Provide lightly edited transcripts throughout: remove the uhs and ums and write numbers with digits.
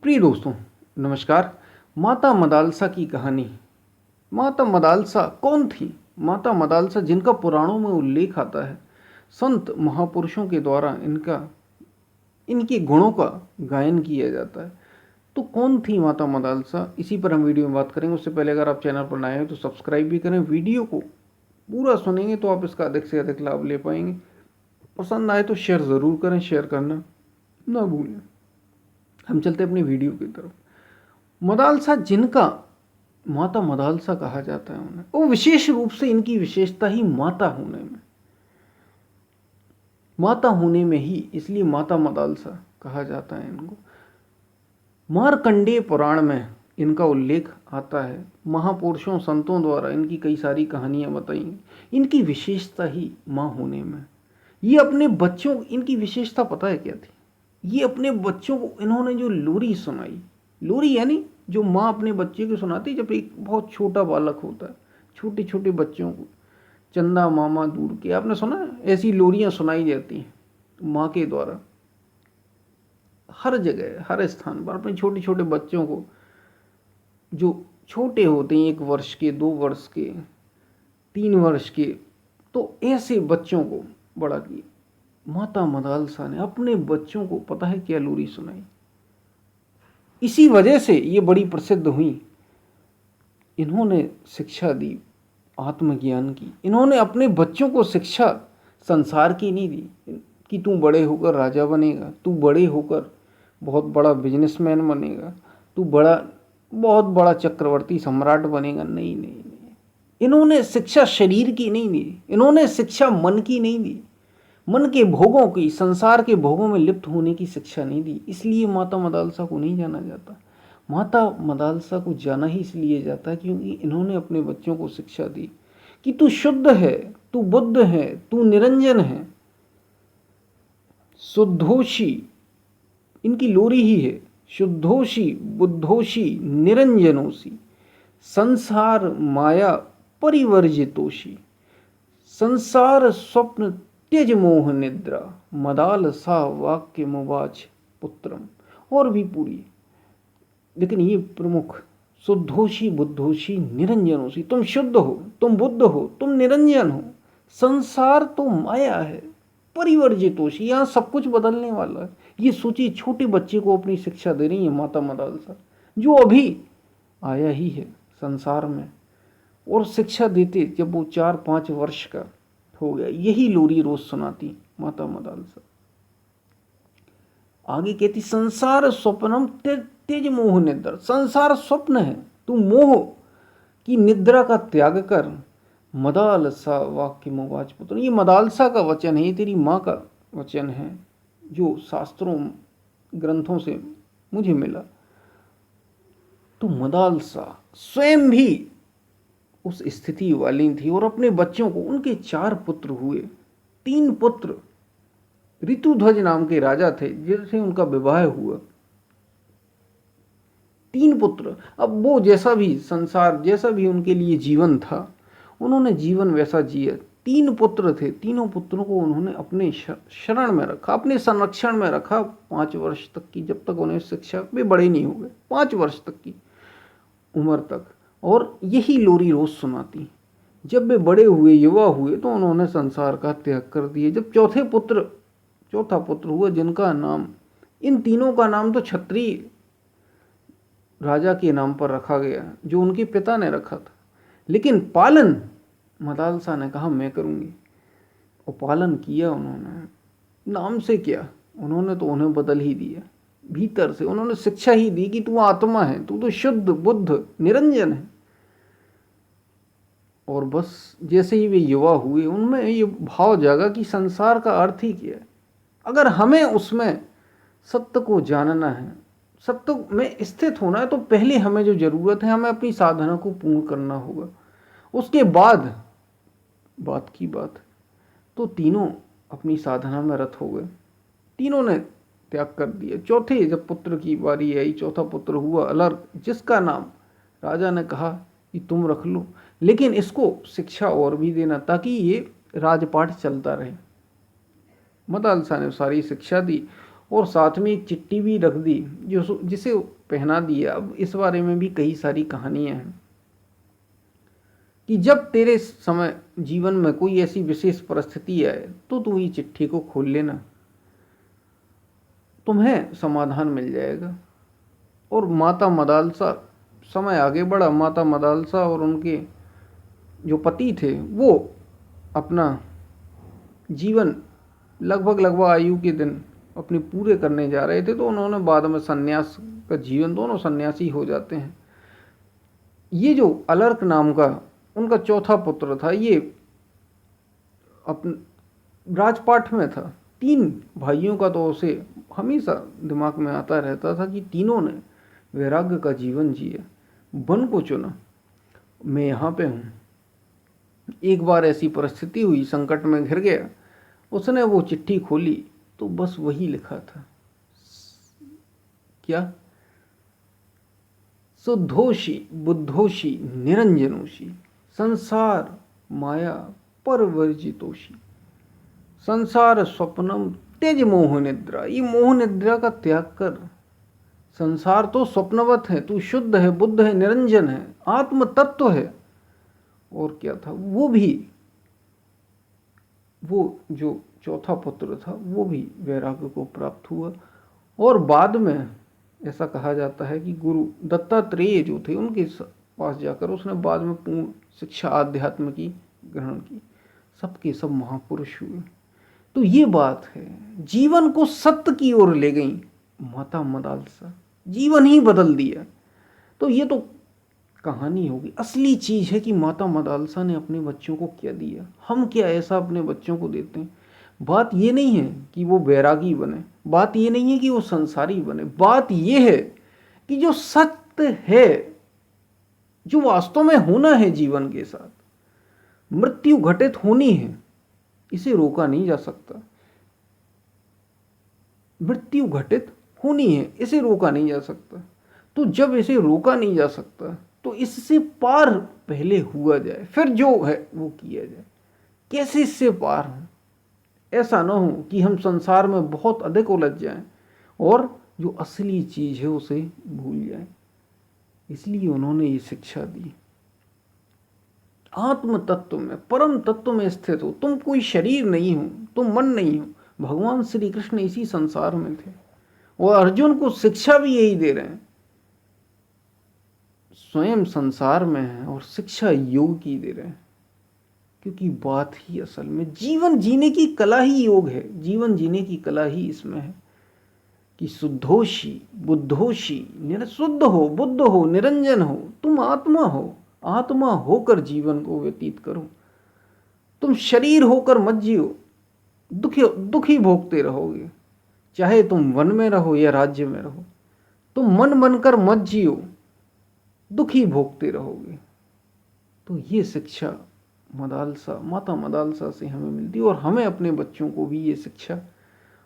प्रिय दोस्तों, नमस्कार। माता मदालसा की कहानी। माता मदालसा कौन थी? माता मदालसा जिनका पुराणों में उल्लेख आता है, संत महापुरुषों के द्वारा इनके गुणों का गायन किया जाता है। तो कौन थी माता मदालसा, इसी पर हम वीडियो में बात करेंगे। उससे पहले अगर आप चैनल पर नए हैं तो सब्सक्राइब भी करें। वीडियो को पूरा सुनेंगे तो आप इसका अधिक से अधिक लाभ ले पाएंगे। पसंद आए तो शेयर ज़रूर करें, शेयर करना ना भूलें। हम चलते अपनी वीडियो की तरफ। मदालसा जिनका माता मदालसा कहा जाता है, उन्हें वो विशेष रूप से इनकी विशेषता ही माता होने में ही, इसलिए माता मदालसा कहा जाता है इनको। मार्कंडेय पुराण में इनका उल्लेख आता है। महापुरुषों संतों द्वारा इनकी कई सारी कहानियां बताई। इनकी विशेषता ही माँ होने में। ये अपने बच्चों, इनकी विशेषता पता है क्या थी? ये अपने बच्चों को इन्होंने जो लोरी सुनाई, लोरी यानी जो माँ अपने बच्चे को सुनाती जब एक बहुत छोटा बालक होता है। छोटे छोटे बच्चों को चंदा मामा दूर के, आपने सुना है? ऐसी लोरियां सुनाई जाती हैं माँ के द्वारा हर जगह, हर स्थान पर अपने छोटे छोटे बच्चों को, जो छोटे होते हैं, 1 वर्ष के, 2 वर्ष के, 3 वर्ष के, तो ऐसे बच्चों को बड़ा किया। माता मदालसा ने अपने बच्चों को पता है क्या लोरी सुनाई। इसी वजह से ये बड़ी प्रसिद्ध हुई। इन्होंने शिक्षा दी आत्मज्ञान की। इन्होंने अपने बच्चों को शिक्षा संसार की नहीं दी कि तू बड़े होकर राजा बनेगा, तू बड़े होकर बहुत बड़ा बिजनेसमैन बनेगा, तू बहुत बड़ा चक्रवर्ती सम्राट बनेगा। नहीं नहीं नहीं, इन्होंने शिक्षा शरीर की नहीं दी, इन्होंने शिक्षा मन की नहीं दी, मन के भोगों की, संसार के भोगों में लिप्त होने की शिक्षा नहीं दी। इसलिए माता मदालसा को नहीं जाना जाता। माता मदालसा को जाना ही इसलिए जाता है क्योंकि इन्होंने अपने बच्चों को शिक्षा दी कि तू शुद्ध है, तू बुद्ध है, तू निरंजन है। शुद्धोषी इनकी लोरी ही है। शुद्धोषी बुद्धोषी निरंजनोषी, संसार माया परिवर्जितोषी, संसार स्वप्न त्यज मोह निद्रा, मदालसा वाक्य मुवाच पुत्रम। और भी पूरी, लेकिन ये प्रमुख। शुद्धोषी बुद्धोषी निरंजनोषी, तुम शुद्ध हो, तुम बुद्ध हो, तुम निरंजन हो। संसार तो माया है। परिवर्जितोषी, यहाँ सब कुछ बदलने वाला है। ये सोचिए, छोटे बच्चे को अपनी शिक्षा दे रही है माता मदालसा, जो अभी आया ही है संसार में, और शिक्षा देते जब वो 4-5 वर्ष का हो गया। यही लोरी रोज सुनाती माता मदालसा। आगे कहती, संसार स्वप्नम तेज मोह निद्रा। संसार स्वप्न है, तू मोह की निद्रा का त्याग कर। मदालसा वाक्य मुवाच पुत्र। ये मदालसा का वचन है, ये तेरी माँ का वचन है, जो शास्त्रों ग्रंथों से मुझे मिला। तो मदालसा स्वयं भी उस स्थिति वाली थी और अपने बच्चों को, उनके 4 पुत्र हुए। 3 पुत्र ऋतुध्वज नाम के राजा थे जिनसे उनका विवाह हुआ। 3 पुत्र। अब वो जैसा भी संसार, जैसा भी उनके लिए जीवन था, उन्होंने जीवन वैसा जिया। 3 पुत्र थे, तीनों पुत्रों को उन्होंने अपने शरण में रखा, अपने संरक्षण में रखा 5 वर्ष तक की, जब तक उन्हें शिक्षा, वे बड़े नहीं हो गए, 5 वर्ष तक की उम्र तक। और यही लोरी रोज सुनाती। जब वे बड़े हुए, युवा हुए, तो उन्होंने संसार का त्याग कर दिया। जब चौथा पुत्र हुआ, जिनका नाम, इन तीनों का नाम तो क्षत्रिय राजा के नाम पर रखा गया, जो उनके पिता ने रखा था, लेकिन पालन मदालसा ने कहा मैं करूंगी, और पालन किया उन्होंने। नाम से क्या, उन्होंने तो उन्हें बदल ही दिया। भीतर से उन्होंने शिक्षा ही दी कि तू आत्मा है, तू तो शुद्ध बुद्ध निरंजन है। और बस जैसे ही वे युवा हुए, उनमें ये भाव जागा कि संसार का अर्थ ही क्या है। अगर हमें उसमें सत्य को जानना है, सत्य में स्थित होना है, तो पहले हमें जो जरूरत है, हमें अपनी साधना को पूर्ण करना होगा। उसके बाद बात की बात। तो तीनों अपनी साधना में रत हो गए, तीनों ने त्याग कर दिया। चौथे जब पुत्र की बारी आई, चौथा पुत्र हुआ अलर्क, जिसका नाम राजा ने कहा कि तुम रख लो, लेकिन इसको शिक्षा और भी देना, ताकि ये राजपाट चलता रहे। मदालसा ने सारी शिक्षा दी और साथ में एक चिट्ठी भी रख दी जो जिसे पहना दिया। अब इस बारे में भी कई सारी कहानियां हैं कि जब तेरे समय जीवन में कोई ऐसी विशेष परिस्थिति आए तो तू ये चिट्ठी को खोल लेना, तुम्हें समाधान मिल जाएगा। और माता मदालसा, समय आगे बढ़ा, माता मदालसा और उनके जो पति थे वो अपना जीवन लगभग आयु के दिन अपने पूरे करने जा रहे थे, तो उन्होंने बाद में सन्यास का जीवन, दोनों सन्यासी हो जाते हैं। ये जो अलर्क नाम का उनका चौथा पुत्र था, ये अपने राजपाट में था। 3 भाइयों का तो उसे हमेशा दिमाग में आता रहता था कि तीनों ने वैराग्य का जीवन जिया, वन को चुना, मैं यहाँ पे हूँ। एक बार ऐसी परिस्थिति हुई, संकट में घिर गया, उसने वो चिट्ठी खोली तो बस वही लिखा था, क्या? शुद्धोषी बुद्धोषी निरंजनोषी संसार माया परवर्जितोषी। संसार स्वप्नम तेज मोह निद्रा, ये मोह निद्रा का त्याग कर। संसार तो स्वप्नवत है, तू शुद्ध है, बुद्ध है, निरंजन है, आत्म तत्व है। और क्या था वो भी, वो जो चौथा पुत्र था वो भी वैराग्य को प्राप्त हुआ। और बाद में ऐसा कहा जाता है कि गुरु दत्तात्रेय जो थे उनके पास जाकर उसने बाद में पूर्ण शिक्षा आध्यात्म की ग्रहण की। सबके सब महापुरुष हुए। तो ये बात है, जीवन को सत्य की ओर ले गई माता मदालसा, जीवन ही बदल दिया। तो ये तो कहानी होगी, असली चीज है कि माता मदालसा ने अपने बच्चों को क्या दिया, हम क्या ऐसा अपने बच्चों को देते हैं। बात ये नहीं है कि वो बैरागी बने, बात ये नहीं है कि वो संसारी बने, बात ये है कि जो सत्य है, जो वास्तव में होना है जीवन के साथ, मृत्यु घटित होनी है, इसे रोका नहीं जा सकता। मृत्यु घटित होनी है, इसे रोका नहीं जा सकता। तो जब इसे रोका नहीं जा सकता तो इससे पार पहले हुआ जाए, फिर जो है वो किया जाए। कैसे इससे पार हो? ऐसा ना हो कि हम संसार में बहुत अधिक उलझ जाएं और जो असली चीज है उसे भूल जाएं। इसलिए उन्होंने ये शिक्षा दी, आत्म तत्व में, परम तत्व में स्थित हो। तुम कोई शरीर नहीं हो, तुम मन नहीं हो। भगवान श्री कृष्ण इसी संसार में थे और अर्जुन को शिक्षा भी यही दे रहे हैं। स्वयं संसार में है और शिक्षा योग की दे रहे हैं, क्योंकि बात ही असल में जीवन जीने की कला ही योग है। जीवन जीने की कला ही इसमें है कि शुद्धोषी बुद्धोषी, शुद्ध हो, बुद्ध हो, निरंजन हो, तुम आत्मा हो। आत्मा होकर जीवन को व्यतीत करो। तुम शरीर होकर मत जियो, दुखी भोगते रहोगे, चाहे तुम वन में रहो या राज्य में रहो। तुम मन बनकर मत जियो, दुखी भोगते रहोगे। तो ये शिक्षा माता मदालसा से हमें मिलती है और हमें अपने बच्चों को भी ये शिक्षा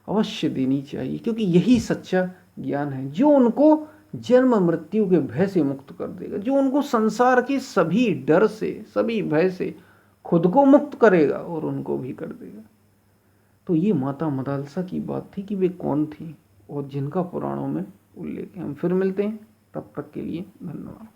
अवश्य देनी चाहिए, क्योंकि यही सच्चा ज्ञान है जो उनको जन्म मृत्यु के भय से मुक्त कर देगा, जो उनको संसार के सभी डर से, सभी भय से खुद को मुक्त करेगा और उनको भी कर देगा। तो ये माता मदालसा की बात थी कि वे कौन थी और जिनका पुराणों में उल्लेख है। हम फिर मिलते हैं, तब तक के लिए धन्यवाद।